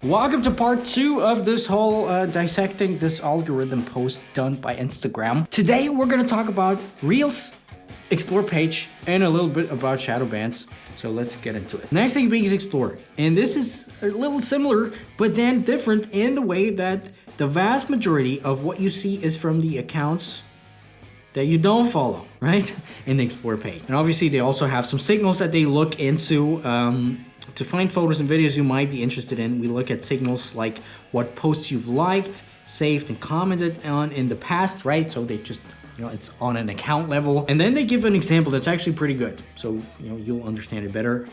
Welcome to part 2 of this whole dissecting this algorithm post done by Instagram. Today we're going to talk about Reels, Explore page, and a little bit about Shadowbans. So let's get into it. Next thing being is Explore. And this is a little similar, but then different in the way that the vast majority of what you see is from the accounts that you don't follow, right? In the Explore page. And obviously they also have some signals that they look into to find photos and videos you might be interested in. We look at signals like what posts you've liked, saved, and commented on in the past, right? So they just, it's on an account level. And then they give an example that's actually pretty good. So, you'll understand it better.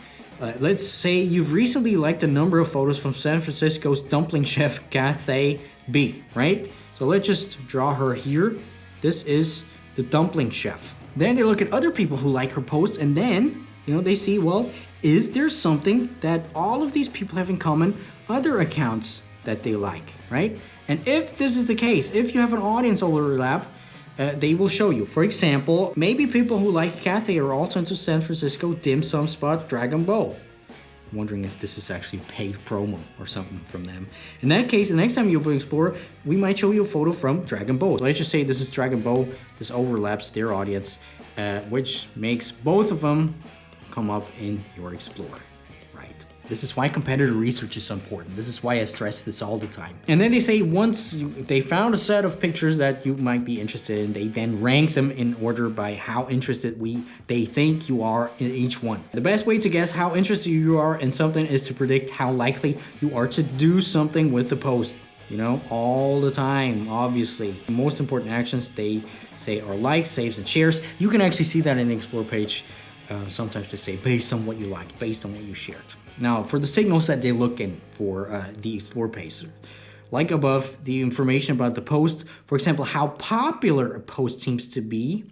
Let's say you've recently liked a number of photos from San Francisco's dumpling chef Cathay B, right? So let's just draw her here. This is the dumpling chef. Then they look at other people who like her posts, and then, they see, well, is there something that all of these people have in common, other accounts that they like, right? And if this is the case, if you have an audience overlap, they will show you. For example, maybe people who like Cathay are also into San Francisco dim sum spot Dragon Bow. I'm wondering if this is actually a paid promo or something from them. In that case, the next time you explore, we might show you a photo from Dragon Bow. So let's just say this is Dragon Bow. This overlaps their audience, which makes both of them come up in your Explore, right? This is why competitor research is so important. This is why I stress this all the time. And then they say once they found a set of pictures that you might be interested in, they then rank them in order by how interested they think you are in each one. The best way to guess how interested you are in something is to predict how likely you are to do something with the post. All the time, obviously. The most important actions they say are likes, saves, and shares. You can actually see that in the Explore page. Sometimes they say based on what you liked, based on what you shared. Now, for the signals that they look in for the Explore page, like above, the information about the post, for example, how popular a post seems to be.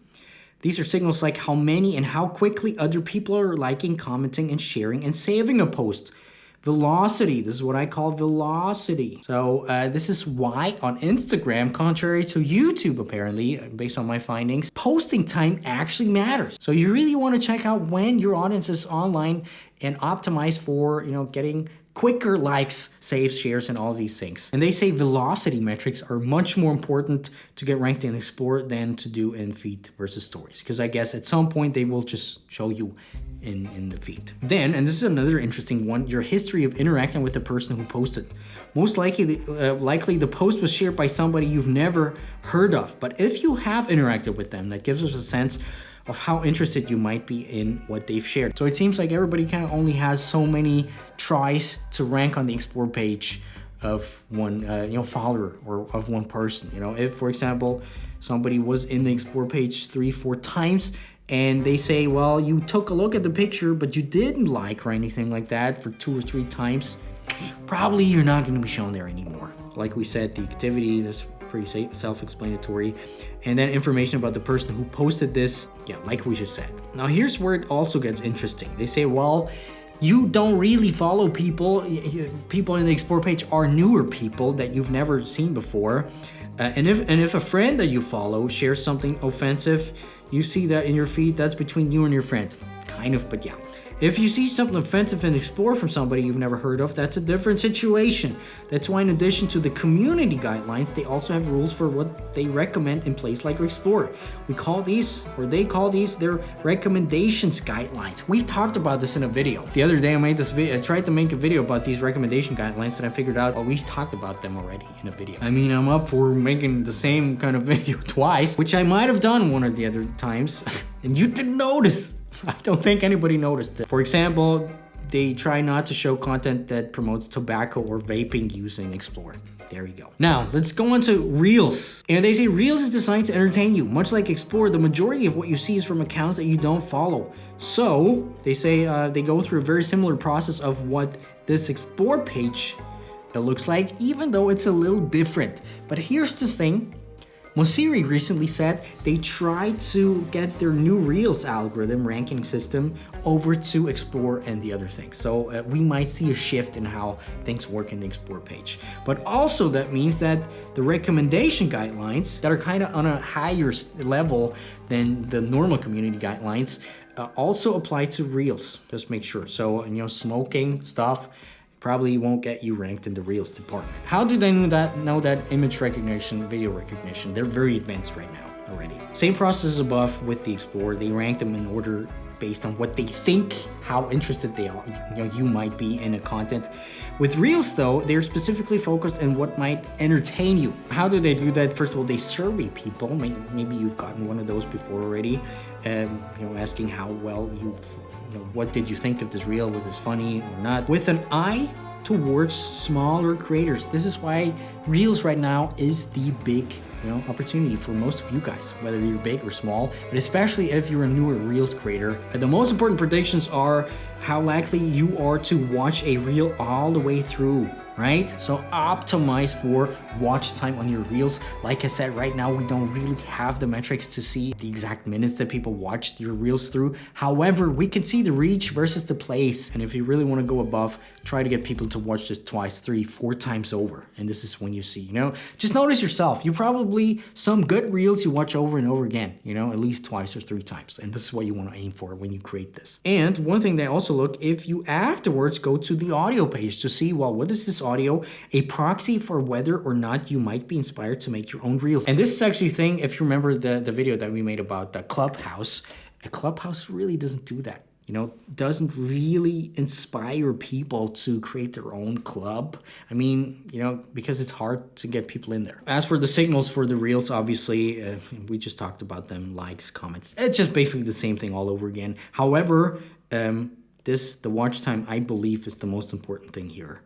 These are signals like how many and how quickly other people are liking, commenting, and sharing and saving a post. Velocity, this is what I call velocity. So this is why on Instagram, contrary to YouTube apparently, based on my findings, posting time actually matters. So you really want to check out when your audience is online and optimize for, getting quicker likes, saves, shares, and all these things. And they say velocity metrics are much more important to get ranked in Explore than to do in feed versus stories. Because I guess at some point they will just show you in the feed. Then, and this is another interesting one, your history of interacting with the person who posted. Most likely the post was shared by somebody you've never heard of. But if you have interacted with them, that gives us a sense of how interested you might be in what they've shared. So it seems like everybody kind of only has so many tries to rank on the Explore page of one follower or of one person. If, for example, somebody was in the Explore page 3-4 times and they say, well, you took a look at the picture, but you didn't like or anything like that for 2 or 3 times, probably you're not going to be shown there anymore. Like we said, the activity, that's pretty self-explanatory. And then information about the person who posted this, like we just said. Now here's where it also gets interesting. They say, well, you don't really follow people. People in the Explore page are newer people that you've never seen before. And if a friend that you follow shares something offensive, you see that in your feed, that's between you and your friend. Kind of, but yeah. If you see something offensive in Explore from somebody you've never heard of, that's a different situation. That's why in addition to the community guidelines, they also have rules for what they recommend in place like Explore. They call these their recommendations guidelines. We've talked about this in a video. The other day I tried to make a video about these recommendation guidelines and I figured out, we've talked about them already in a video. I mean, I'm up for making the same kind of video twice, which I might have done one or the other times, and you didn't notice. I don't think anybody noticed it. For example, they try not to show content that promotes tobacco or vaping using Explore. There we go. Now, let's go on to Reels. And they say Reels is designed to entertain you. Much like Explore, the majority of what you see is from accounts that you don't follow. So, they say they go through a very similar process of what this Explore page looks like, even though it's a little different. But here's the thing. Mosiri recently said they tried to get their new Reels algorithm ranking system over to Explore and the other things. So we might see a shift in how things work in the Explore page. But also that means that the recommendation guidelines that are kind of on a higher level than the normal community guidelines also apply to Reels. Just make sure. So, smoking stuff probably won't get you ranked in the Reels department. How do they know that? Know that image recognition, video recognition, they're very advanced right now already. Same process as above with the Explorer. They rank them in order based on what they think, how interested they are, you might be in a content. With Reels though, they're specifically focused on what might entertain you. How do they do that? First of all, they survey people. Maybe you've gotten one of those before already, asking how well what did you think of this Reel? Was this funny or not? With an eye towards smaller creators. This is why Reels right now is the big opportunity for most of you guys, whether you're big or small, but especially if you're a newer Reels creator. The most important predictions are how likely you are to watch a Reel all the way through, right? So optimize for watch time on your Reels. Like I said, right now we don't really have the metrics to see the exact minutes that people watched your Reels through. However, we can see the reach versus the plays. And if you really want to go above, try to get people to watch this twice, 3, 4 times over. And this is when you see, just notice yourself. You probably some good Reels you watch over and over again, at least twice or 3 times. And this is what you want to aim for when you create this. And one thing they also look, if you afterwards go to the audio page to see, well, what is this audio? A proxy for whether or not you might be inspired to make your own Reels. And this is actually a thing, if you remember the video that we made about the Clubhouse, a Clubhouse really doesn't do that. Doesn't really inspire people to create their own club. I mean, because it's hard to get people in there. As for the signals for the Reels, obviously, we just talked about them, likes, comments. It's just basically the same thing all over again. However, the watch time, I believe, is the most important thing here.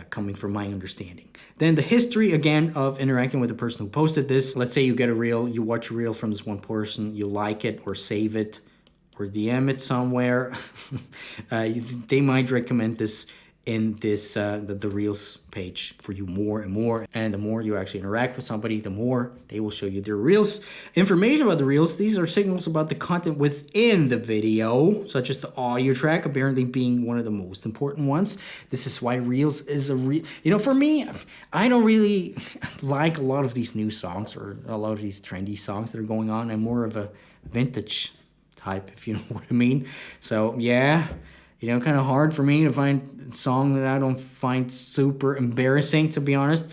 Coming from my understanding. Then the history, again, of interacting with the person who posted this. Let's say you get a Reel, you watch a Reel from this one person, you like it or save it or DM it somewhere. They might recommend this in this the Reels page for you more and more. And the more you actually interact with somebody, the more they will show you their Reels. Information about the Reels, these are signals about the content within the video, such as the audio track apparently being one of the most important ones. This is why Reels is for me, I don't really like a lot of these new songs or a lot of these trendy songs that are going on. I'm more of a vintage type, if you know what I mean. So yeah, kind of hard for me to find a song that I don't find super embarrassing, to be honest.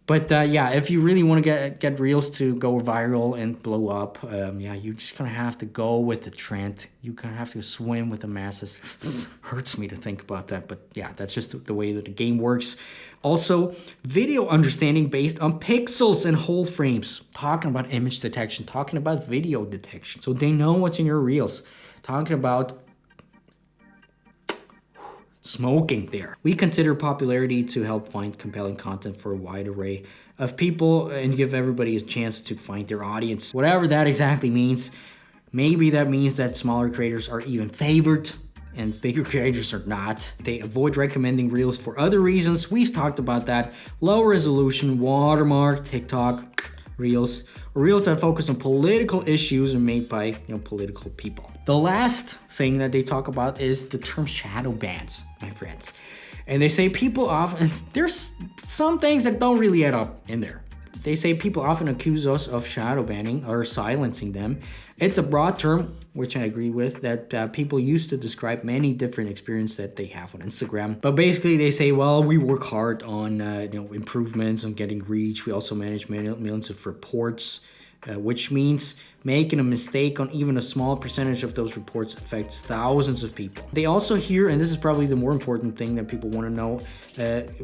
But yeah, if you really want to get Reels to go viral and blow up, you just kind of have to go with the trend. You kind of have to swim with the masses. Hurts me to think about that, but yeah, that's just the way that the game works. Also, video understanding based on pixels and whole frames. Talking about image detection, talking about video detection. So they know what's in your Reels. Talking about smoking there. We consider popularity to help find compelling content for a wide array of people and give everybody a chance to find their audience. Whatever that exactly means. Maybe that means that smaller creators are even favored and bigger creators are not. They avoid recommending Reels for other reasons. We've talked about that. Low resolution, watermark, TikTok, Reels, or Reels that focus on political issues and made by political people. The last thing that they talk about is the term Shadowbans, my friends. And they say people often, there's some things that don't really add up in there. They say people often accuse us of shadow banning or silencing them. It's a broad term, which I agree with, that people use to describe many different experiences that they have on Instagram. But basically they say, well, we work hard on improvements, on getting reach. We also manage millions of reports, which means making a mistake on even a small percentage of those reports affects thousands of people. They also hear, and this is probably the more important thing that people want to know,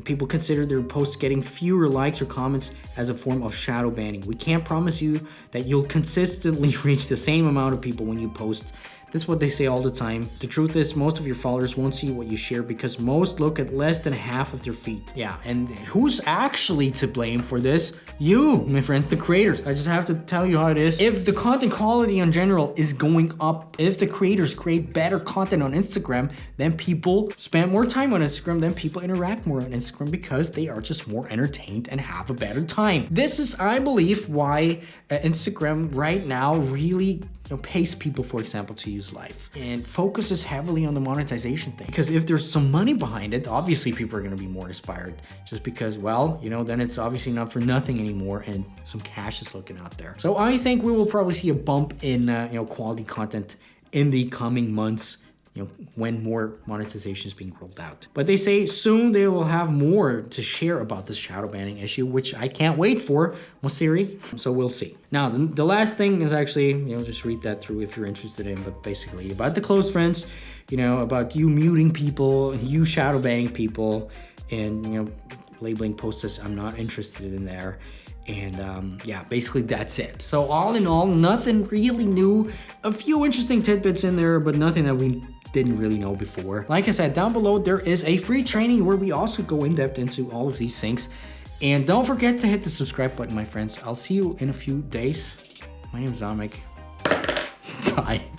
people consider their posts getting fewer likes or comments as a form of shadow banning. We can't promise you that you'll consistently reach the same amount of people when you post. This is what they say all the time. The truth is, most of your followers won't see what you share because most look at less than half of their feed. Yeah, and who's actually to blame for this? You, my friends, the creators. I just have to tell you how it is. If the content quality in general is going up, if the creators create better content on Instagram, then people spend more time on Instagram, then people interact more on Instagram because they are just more entertained and have a better time. This is, I believe, why Instagram right now really pays people, for example, to use live and focuses heavily on the monetization thing. Because if there's some money behind it, obviously people are going to be more inspired just because, well, then it's obviously not for nothing anymore and some cash is looking out there. So I think we will probably see a bump in, quality content in the coming months when more monetization is being rolled out. But they say soon they will have more to share about this shadow banning issue, which I can't wait for, Mosiri. So we'll see. Now, the last thing is actually, just read that through if you're interested in, but basically about the close friends, about you muting people, you shadow banning people, and, labeling posts as I'm not interested in there. And yeah, basically that's it. So all in all, nothing really new. A few interesting tidbits in there, but nothing that we didn't really know before. Like I said, down below, there is a free training where we also go in depth into all of these things. And don't forget to hit the subscribe button, my friends. I'll see you in a few days. My name is Dominik. Bye.